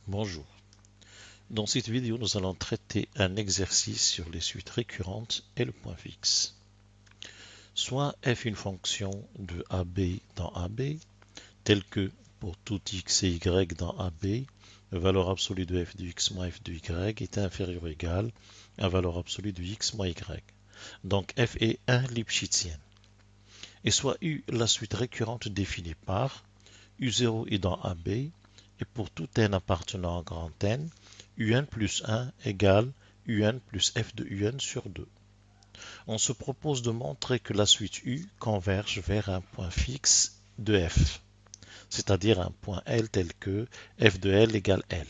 Bonjour. Dans cette vidéo, nous allons traiter un exercice sur les suites récurrentes et le point fixe. Soit f une fonction de AB dans AB, telle que pour tout x et y dans AB, la valeur absolue de f de x moins f de y est inférieure ou égale à la valeur absolue de x moins y. Donc f est un Lipschitzienne. Et soit u la suite récurrente définie par u0 est dans AB, et pour tout n appartenant à grand N, un plus 1 égale un plus f de un sur 2. On se propose de montrer que la suite u converge vers un point fixe de f, c'est-à-dire un point L tel que f de L égale L.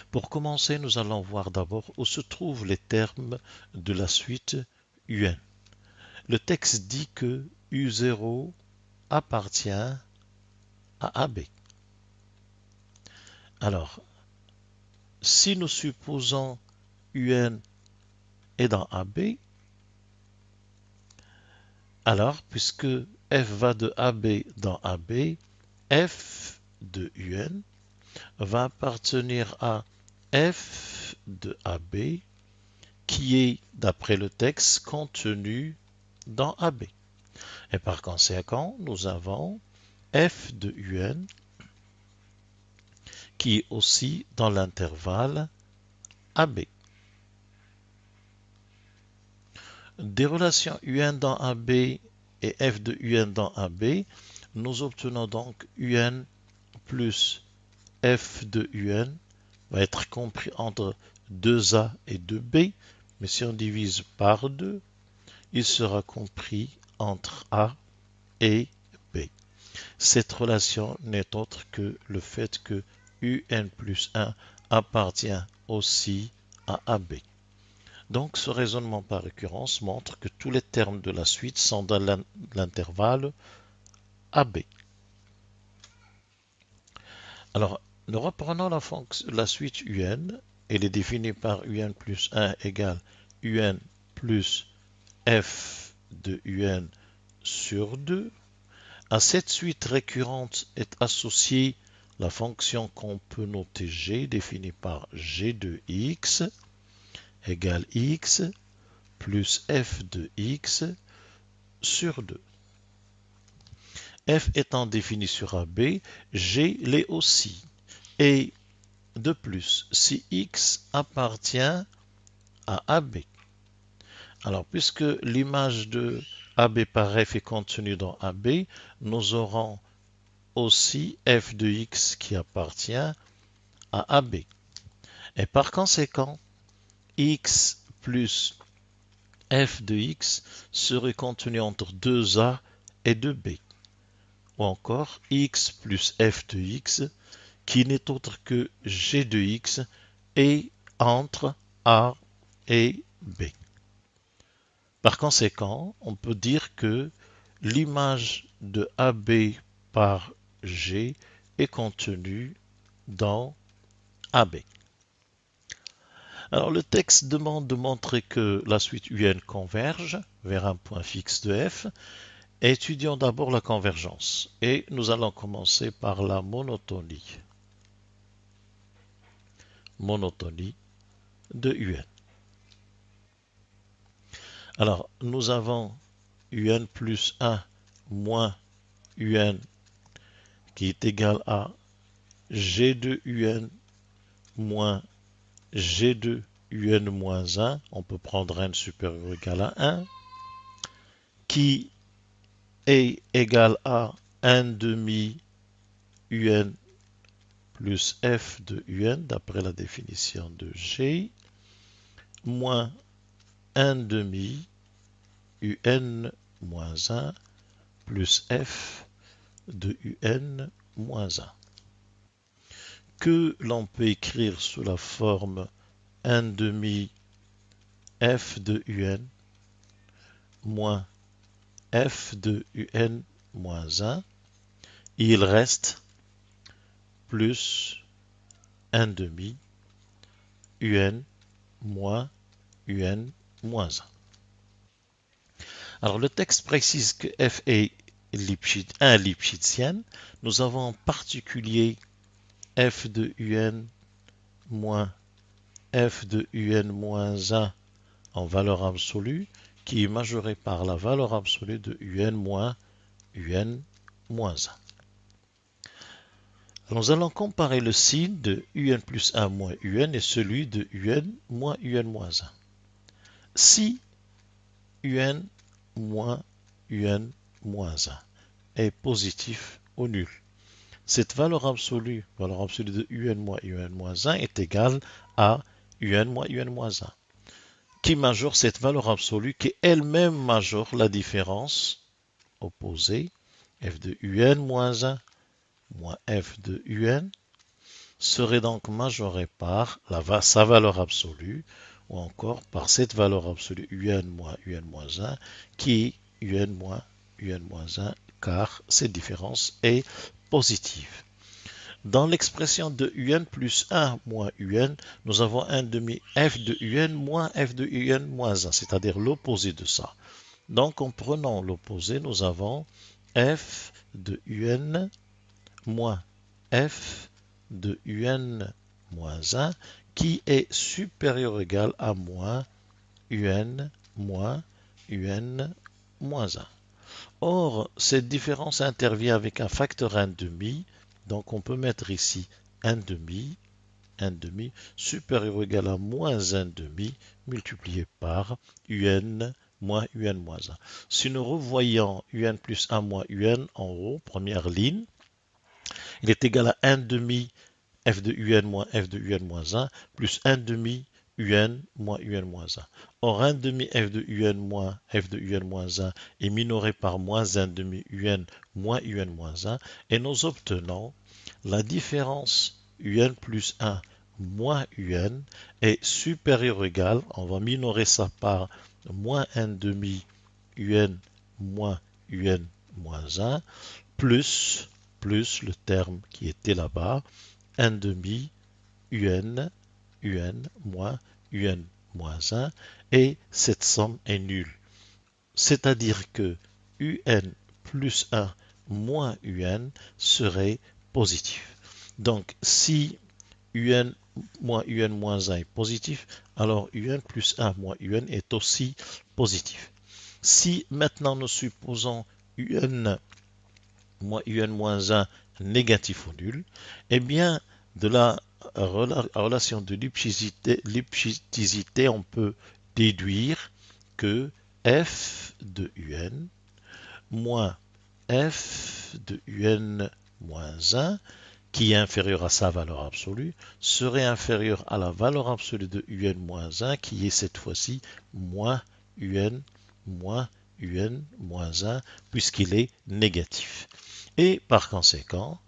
Pour commencer, nous allons voir d'abord où se trouvent les termes de la suite un. Le texte dit que u0 appartient à AB. Alors, si nous supposons un est dans AB, alors puisque f va de AB dans AB, f de un va appartenir à f de AB qui est, d'après le texte, contenu dans AB. Et par conséquent, nous avons f de un qui est aussi dans l'intervalle AB. Des relations un dans AB et f de un dans AB, nous obtenons donc un plus f de un va être compris entre 2a et 2b, mais si on divise par 2, il sera compris entre a et b. Cette relation n'est autre que le fait que un plus 1 appartient aussi à AB. Donc ce raisonnement par récurrence montre que tous les termes de la suite sont dans l'intervalle AB. Alors, nous reprenons la suite un. Elle est définie par un plus 1 égale un plus f de un sur 2. À cette suite récurrente est associée la fonction qu'on peut noter g, définie par g de x égale x plus f de x sur 2. F étant défini sur AB, G l'est aussi. Et de plus, si X appartient à AB, alors puisque l'image de AB par F est contenue dans AB, nous aurons aussi F de X qui appartient à AB. Et par conséquent, X plus F de X serait contenu entre 2A et 2B. Ou encore x plus f de x, qui n'est autre que g de x, est entre a et b. Par conséquent, on peut dire que l'image de AB par G est contenue dans AB. Alors le texte demande de montrer que la suite UN converge vers un point fixe de f. Étudions d'abord la convergence et nous allons commencer par la monotonie. Monotonie de un. Alors, nous avons un plus 1 moins un qui est égal à g de un moins g de un moins 1. On peut prendre n supérieur ou égal à 1 qui est égal à 1 demi un plus f de un d'après la définition de g moins 1 demi un moins 1 plus f de un moins 1 que l'on peut écrire sous la forme 1 demi f de un moins f de un moins 1. Il reste plus 1 demi un moins un moins 1. Alors le texte précise que f est un Lipschitzienne. Nous avons en particulier f de un moins f de un moins 1 en valeur absolue, qui est majoré par la valeur absolue de un moins un moins 1. Nous allons comparer le signe de un plus 1 moins un et celui de un moins 1. Si un moins un moins 1 est positif ou nul, cette valeur absolue de un moins 1 est égale à un moins 1, qui majore cette valeur absolue, qui elle-même majore la différence opposée, f de un moins 1 moins f de un, serait donc majoré par sa valeur absolue, ou encore par cette valeur absolue un moins 1, qui est un moins 1, car cette différence est positive. Dans l'expression de un plus 1 moins un, nous avons un demi f de un moins f de un moins 1, c'est-à-dire l'opposé de ça. Donc en prenant l'opposé, nous avons f de un moins f de un moins 1 qui est supérieur ou égal à moins un moins un moins 1. Or, cette différence intervient avec un facteur 1,5, donc on peut mettre ici 1,5 supérieur ou égal à moins 1,5 multiplié par un moins un moins 1. Si nous revoyons un plus 1 moins un en haut, première ligne, il est égal à 1,5 f de un moins f de un moins 1 plus 1,5 un moins un moins 1. Or, 1,5 f de un moins f de un moins 1 est minoré par moins 1,5 un moins un moins 1 et nous obtenons la différence un plus 1 moins un est supérieur ou égal, on va minorer ça par moins 1,5 un moins un moins 1 plus le terme qui était là-bas, 1,5 un moins un moins 1 et cette somme est nulle. C'est-à-dire que un plus 1 moins un serait positif. Donc si un moins un moins 1 est positif, alors un plus 1 moins un est aussi positif. Si maintenant nous supposons un moins un moins 1 négatif ou nul, eh bien de la relation de Lipschitz, on peut déduire que f de un moins f de un moins 1, qui est inférieur à sa valeur absolue, serait inférieur à la valeur absolue de un moins 1, qui est cette fois-ci moins un moins un moins 1, puisqu'il est négatif. Et par conséquent,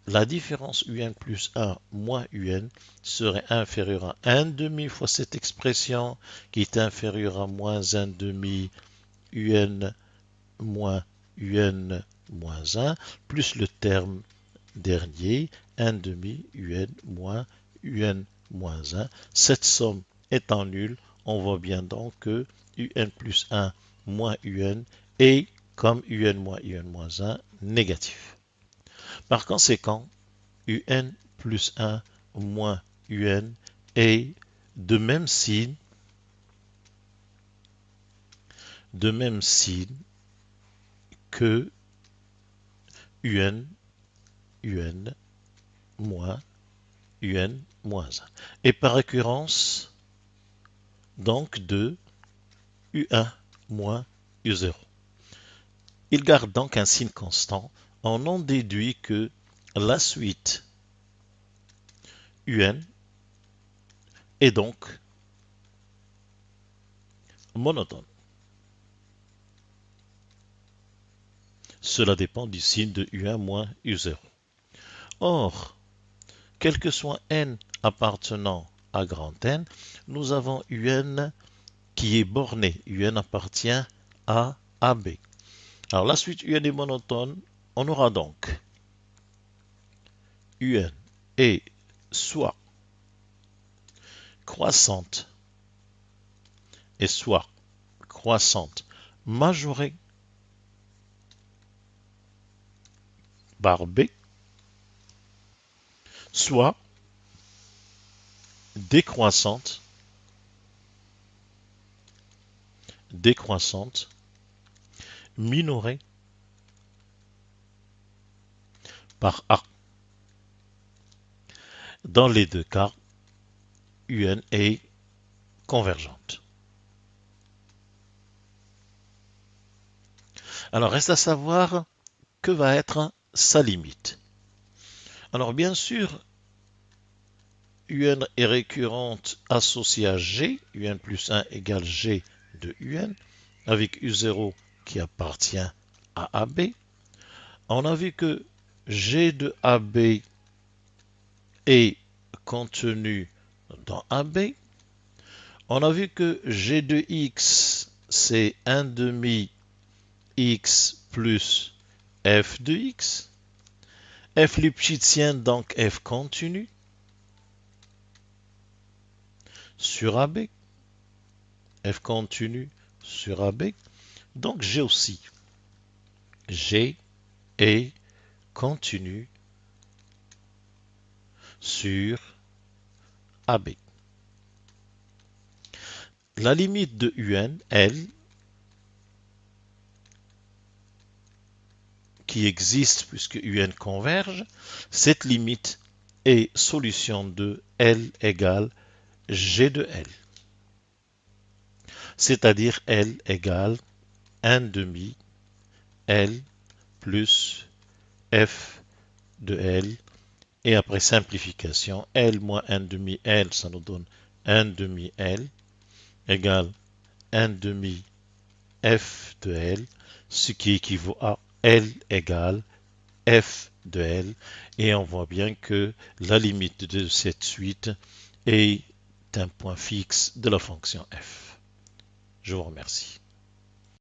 la différence un plus 1 moins un serait inférieure à 1 demi fois cette expression qui est inférieure à moins 1 demi un moins un moins 1 plus le terme dernier 1 demi un moins un moins 1. Cette somme étant nulle, on voit bien donc que un plus 1 moins un est comme un moins un moins 1 négatif. Par conséquent, un plus 1 moins un est de même signe que un moins un moins 1. Et par récurrence, donc de u1 moins u0. Il garde donc un signe constant. On en déduit que la suite un est donc monotone. Cela dépend du signe de u1 moins u0. Or, quel que soit n appartenant à grand N, nous avons un qui est borné. Un appartient à AB. Alors la suite un est monotone. On aura donc un est soit croissante et soit croissante majorée par B, soit décroissante, minorée par A. Dans les deux cas, UN est convergente. Alors reste à savoir que va être sa limite. Alors bien sûr, UN est récurrente associée à G, UN plus 1 égale G de UN, avec U0 qui appartient à AB. On a vu que G de AB est contenu dans AB. On a vu que G de X, c'est 1 demi X plus F de X. F lipschitzienne, donc F continu sur AB. F continu sur AB. Donc G aussi. G est continu sur AB. La limite de UN, elle, qui existe puisque UN converge, cette limite est solution de L égale G de L. C'est-à-dire L égale 1 demi L plus F de L. Et après simplification, L moins 1 demi L, ça nous donne 1 demi L égale 1 demi F de L, ce qui équivaut à L égale F de L. Et on voit bien que la limite de cette suite est un point fixe de la fonction f. Je vous remercie.